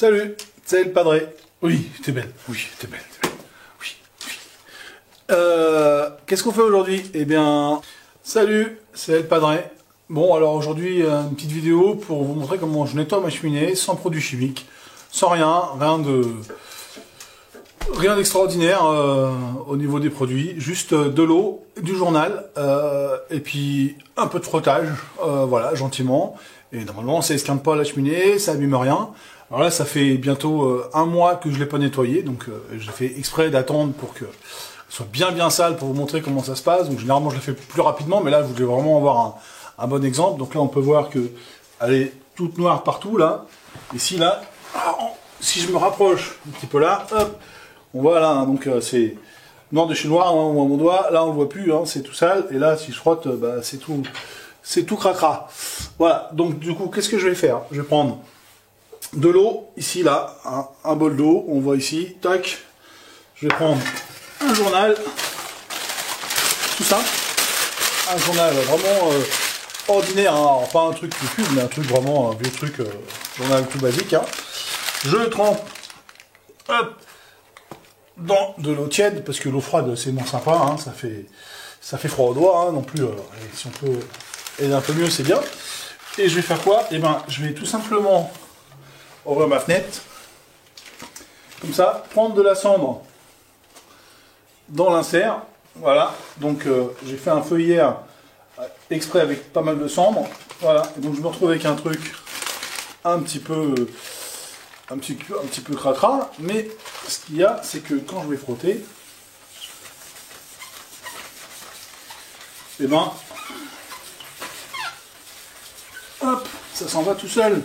Salut, c'est le padré. Oui, t'es belle. Oui, t'es belle. T'es belle. Oui, oui. Qu'est-ce qu'on fait aujourd'hui? Eh bien, salut, c'est le padré. Bon, alors aujourd'hui, une petite vidéo pour vous montrer comment je nettoie ma cheminée sans produits chimiques, sans rien d'extraordinaire au niveau des produits, juste de l'eau, du journal, et puis un peu de frottage, voilà, gentiment. Et normalement, ça esquinte pas la cheminée, ça abîme rien. Alors là, ça fait bientôt un mois que je l'ai pas nettoyé, donc j'ai fait exprès d'attendre pour que soit bien sale pour vous montrer comment ça se passe. Donc généralement, je le fais plus rapidement, mais là, je voulais vraiment avoir un bon exemple. Donc là, on peut voir que elle est toute noire partout là. Ici là, si je me rapproche un petit peu là, hop. On voit là, hein, donc c'est noir de chez noir, hein, on voit mon doigt, là on le voit plus, hein, c'est tout sale, et là si je frotte, bah, c'est tout cracra. Voilà, donc du coup, qu'est-ce que je vais faire? Je vais prendre de l'eau, ici, là, hein, un bol d'eau, on voit ici, tac. Je vais prendre un journal, tout ça, un journal vraiment ordinaire, hein, alors pas un truc qui pue, mais un truc vraiment, un vieux truc, journal tout basique. Hein. Je le trempe, hop, dans de l'eau tiède, parce que l'eau froide c'est moins sympa, hein, ça fait froid aux doigts, hein, non plus, si on peut aider un peu mieux c'est bien. Et je vais faire quoi? Eh ben, je vais tout simplement ouvrir ma fenêtre, comme ça, prendre de la cendre dans l'insert, voilà, donc j'ai fait un feuillet exprès avec pas mal de cendre, voilà, et donc je me retrouve avec un truc un petit peu cracra, mais ce qu'il y a, c'est que quand je vais frotter, et ben, hop, ça s'en va tout seul.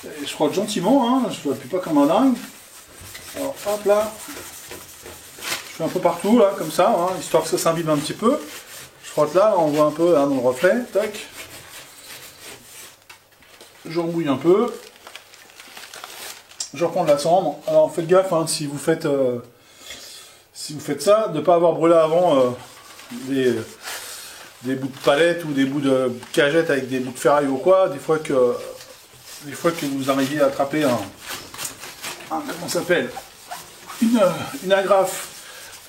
Et je frotte gentiment, hein, je ne fais pas comme un dingue. Alors hop là, je fais un peu partout là, comme ça, hein, histoire que ça s'imbibe un petit peu. Je frotte là, on voit un peu hein, dans le reflet, tac. Je remouille un peu. Je reprends de la cendre. Alors faites gaffe hein, si vous faites ça, de ne pas avoir brûlé avant des bouts de palette ou des bouts de cagette avec des bouts de ferraille ou quoi. Des fois que vous arriviez à attraper comment ça s'appelle, une agrafe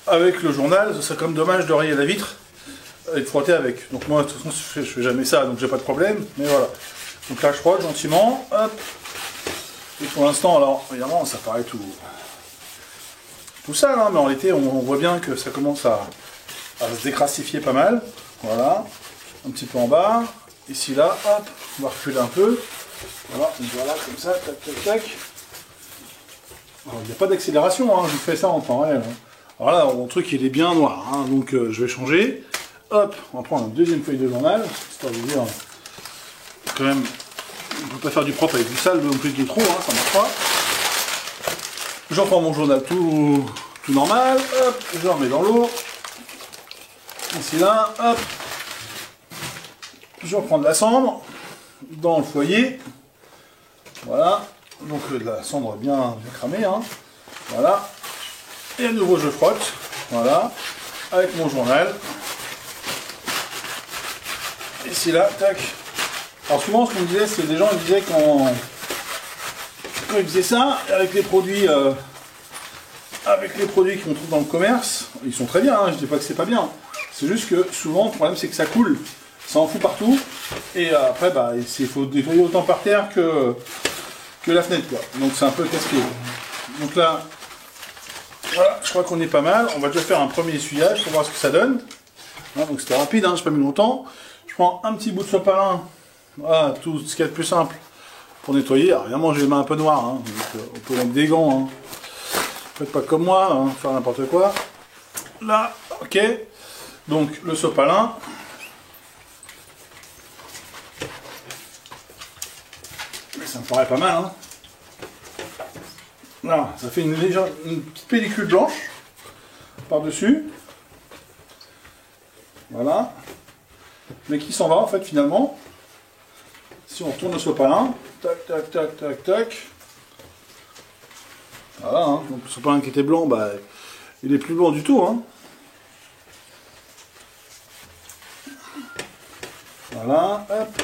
avec le journal, ce serait comme dommage de rayer la vitre et de frotter avec. Donc moi de toute façon je fais jamais ça, donc j'ai pas de problème. Mais voilà. Donc là je frotte gentiment, hop. Et pour l'instant, alors, évidemment, ça paraît tout sale, hein, mais en réalité, on voit bien que ça commence à se décrassifier pas mal. Voilà, un petit peu en bas. Ici, là, hop, on va reculer un peu. Voilà, comme ça, tac, tac, tac. Alors, il n'y a pas d'accélération, hein, je fais ça en temps réel. Hein. Alors là, mon truc, il est bien noir, hein, donc je vais changer. Hop, on va prendre une deuxième feuille de journal, histoire de vous dire, quand même... On ne peut pas faire du propre avec du sale non plus de trop, hein, ça marche pas. J'en prends mon journal tout normal, hop, je le remets dans l'eau. Ici là, hop. Je reprends de la cendre dans le foyer. Voilà. Donc de la cendre bien cramée, hein. Voilà. Et à nouveau je frotte. Voilà. Avec mon journal. Ici là, tac. Alors souvent ce qu'on me disait, c'est que des gens ils disaient quand ils faisaient ça, avec les produits qu'on trouve dans le commerce, ils sont très bien, hein, je dis pas que c'est pas bien. C'est juste que souvent le problème c'est que ça coule, ça en fout partout, et après bah il faut nettoyer autant par terre que la fenêtre quoi. Donc c'est un peu casse-pied. Donc là, voilà, je crois qu'on est pas mal. On va déjà faire un premier essuyage pour voir ce que ça donne. Hein, donc c'était rapide, hein, j'ai pas mis longtemps. Je prends un petit bout de sopalin. Voilà, tout ce qu'il y a de plus simple pour nettoyer. Alors évidemment j'ai les mains un peu noires, hein, donc on peut mettre des gants. Hein. Faites pas comme moi, hein, faire n'importe quoi. Là, ok. Donc le sopalin. Ça me paraît pas mal. Hein. Là, ça fait une petite pellicule blanche par-dessus. Voilà. Mais qui s'en va en fait finalement. Si on retourne le sopalin, tac, tac, tac, tac, tac. Voilà, hein. Donc le sopalin qui était blanc, bah, il est plus blanc du tout. Hein. Voilà, hop.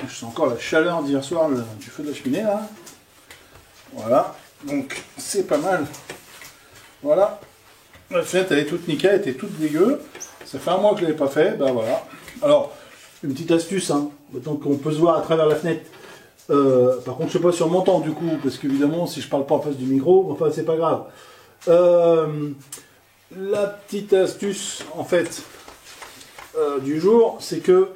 je sens encore la chaleur d'hier soir du feu de la cheminée là. Voilà, donc c'est pas mal. Voilà, la fenêtre elle est toute nickel, elle était toute dégueu. Ça fait un mois que je l'avais pas fait, ben voilà. Alors, une petite astuce, hein, donc on peut se voir à travers la fenêtre. Par contre, je sais pas si on m'entend du coup, parce qu'évidemment, si je parle pas en face du micro, enfin c'est pas grave. La petite astuce en fait du jour, c'est que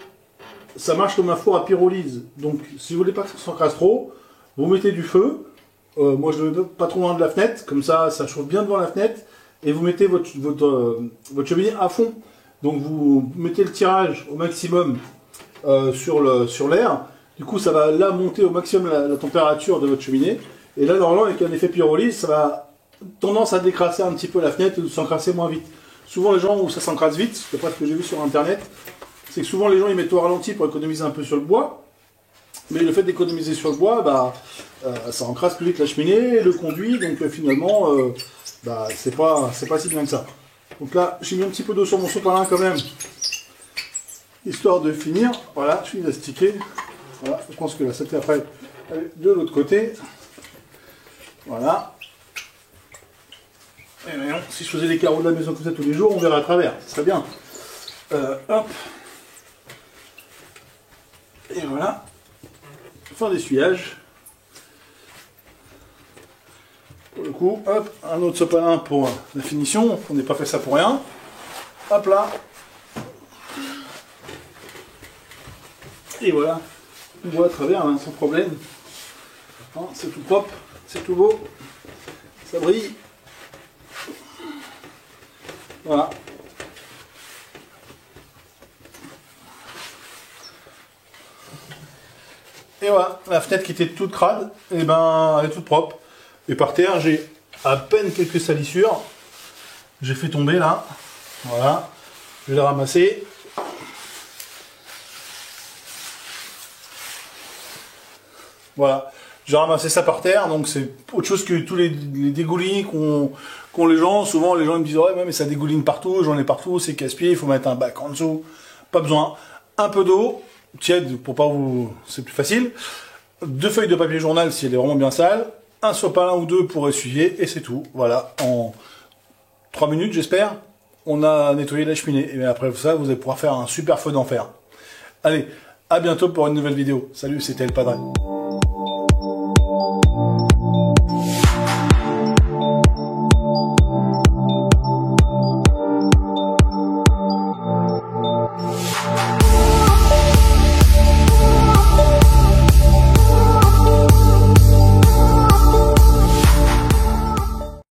ça marche comme un four à pyrolyse. Donc, si vous voulez pas que ça s'encrasse trop, vous mettez du feu. Moi, je le mets pas trop loin de la fenêtre, comme ça chauffe bien devant la fenêtre. Et vous mettez votre cheminée à fond. Donc, vous mettez le tirage au maximum sur l'air. Du coup, ça va là monter au maximum la température de votre cheminée. Et là, normalement, avec un effet pyrolyse, ça va tendance à décrasser un petit peu la fenêtre et s'encrasser moins vite. Souvent, les gens où ça s'encrasse vite, d'après ce que j'ai vu sur internet, c'est que souvent les gens ils mettent au ralenti pour économiser un peu sur le bois. Mais le fait d'économiser sur le bois, bah, ça encrasse plus vite la cheminée, le conduit, donc finalement, bah, c'est pas si bien que ça. Donc là, j'ai mis un petit peu d'eau sur mon sopalin quand même, histoire de finir. Voilà, je suis elastiqué. Voilà, je pense que la c'était après de l'autre côté. Voilà. Et voyons, si je faisais les carreaux de la maison comme ça tous les jours, on verrait à travers. Ce serait bien. Hop. Et voilà. Fin d'essuyage. Pour le coup, hop, un autre sopalin pour la finition. On n'est pas fait ça pour rien. Hop là. Et voilà. On voit à travers hein, sans problème. Hein, c'est tout propre, c'est tout beau. Ça brille. Voilà. Et voilà, la fenêtre qui était toute crade, et ben elle est toute propre. Et par terre, j'ai à peine quelques salissures. J'ai fait tomber là. Voilà. Je vais les ramasser. Voilà. J'ai ramassé ça par terre, donc c'est autre chose que tous les dégoulinnis qu'ont les gens. Souvent, les gens me disent ouais, mais ça dégouline partout, j'en ai partout, c'est casse-pied, il faut mettre un bac en dessous. Pas besoin. Un peu d'eau, tiède pour pas vous. C'est plus facile. 2 feuilles de papier journal si elle est vraiment bien sale. Un sopalin ou 2 pour essuyer, et c'est tout. Voilà. En 3 minutes, j'espère, on a nettoyé la cheminée. Et après ça, vous allez pouvoir faire un super feu d'enfer. Allez, à bientôt pour une nouvelle vidéo. Salut, c'était El Padre.